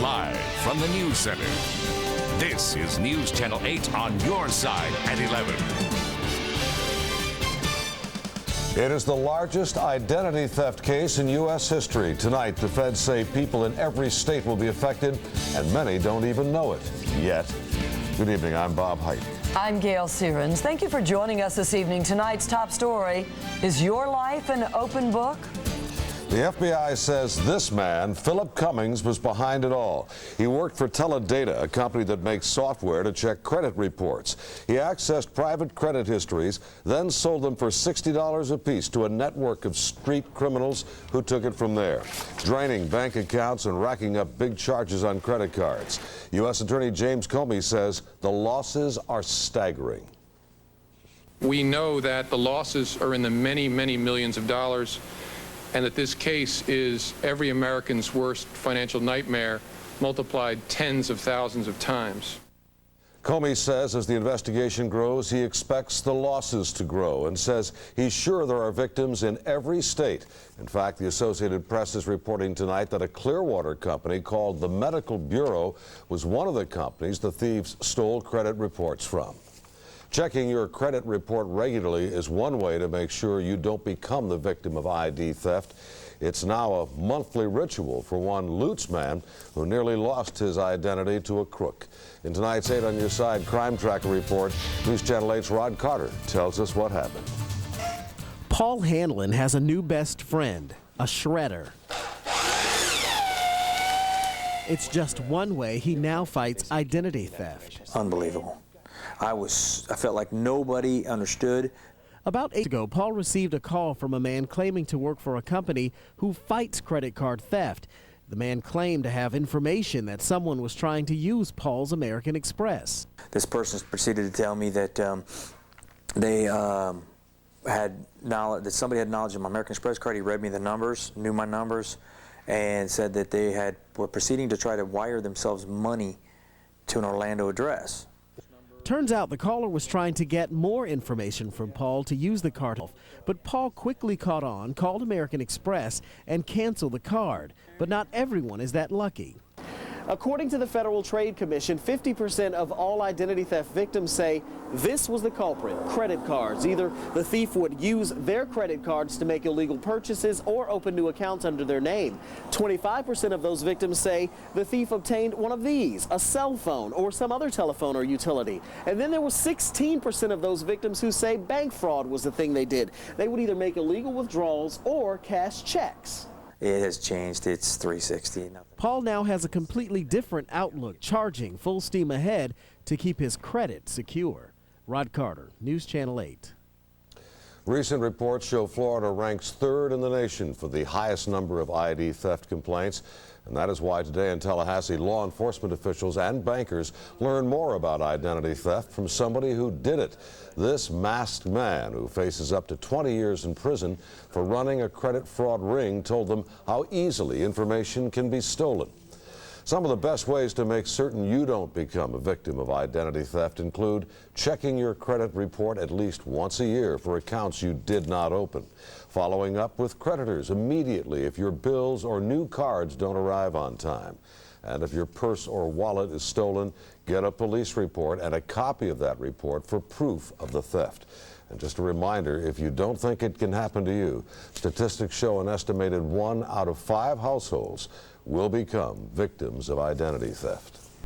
Live from the News Center, this is News Channel 8 on your side at 11. It is the largest identity theft case in U.S. history. Tonight, the feds say people in every state will be affected, and many don't even know it yet. Good evening, I'm Bob Height. I'm Gail Sierens. Thank you for joining us this evening. Tonight's top story, is your life an open book? The FBI says this man, Philip Cummings, was behind it all. He worked for Teledata, a company that makes software to check credit reports. He accessed private credit histories, then sold them for $60 apiece to a network of street criminals who took it from there, draining bank accounts and racking up big charges on credit cards. U.S. Attorney James Comey says the losses are staggering. We know that the losses are in the many, many millions of dollars, and that this case is every American's worst financial nightmare multiplied tens of thousands of times. Comey says as the investigation grows, he expects the losses to grow and says he's sure there are victims in every state. In fact, the Associated Press is reporting tonight that a Clearwater company called the Medical Bureau was one of the companies the thieves stole credit reports from. Checking your credit report regularly is one way to make sure you don't become the victim of ID theft. It's now a monthly ritual for one Lutz man who nearly lost his identity to a crook. In tonight's 8 on Your Side crime tracker report, News Channel 8's Rod Carter tells us what happened. Paul Hanlon has a new best friend, a shredder. It's just one way he now fights identity theft. Unbelievable. I felt like nobody understood. About 8 years ago, Paul received a call from a man claiming to work for a company who fights credit card theft. The man claimed to have information that someone was trying to use Paul's American Express. This person proceeded to tell me that they had knowledge, that somebody had knowledge of my American Express card. He read me the numbers, knew my numbers, and said that they were proceeding to try to wire themselves money to an Orlando address. Turns out the caller was trying to get more information from Paul to use the card, but Paul quickly caught on, called American Express, and canceled the card. But not everyone is that lucky. According to the Federal Trade Commission, 50% of all identity theft victims say this was the culprit, credit cards. Either the thief would use their credit cards to make illegal purchases or open new accounts under their name. 25% of those victims say the thief obtained one of these, a cell phone or some other telephone or utility. And then there was 16% of those victims who say bank fraud was the thing they did. They would either make illegal withdrawals or cash checks. It has changed. It's 360. Paul now has a completely different outlook, charging full steam ahead to keep his credit secure. Rod Carter, News Channel 8. Recent reports show Florida ranks 3rd in the nation for the highest number of ID theft complaints. And that is why today in Tallahassee, law enforcement officials and bankers learn more about identity theft from somebody who did it. This masked man, who faces up to 20 years in prison for running a credit fraud ring, told them how easily information can be stolen. Some of the best ways to make certain you don't become a victim of identity theft include checking your credit report at least once a year for accounts you did not open, following up with creditors immediately if your bills or new cards don't arrive on time, and if your purse or wallet is stolen, get a police report and a copy of that report for proof of the theft. And just a reminder, if you don't think it can happen to you, statistics show an estimated 1 out of 5 households will become victims of identity theft.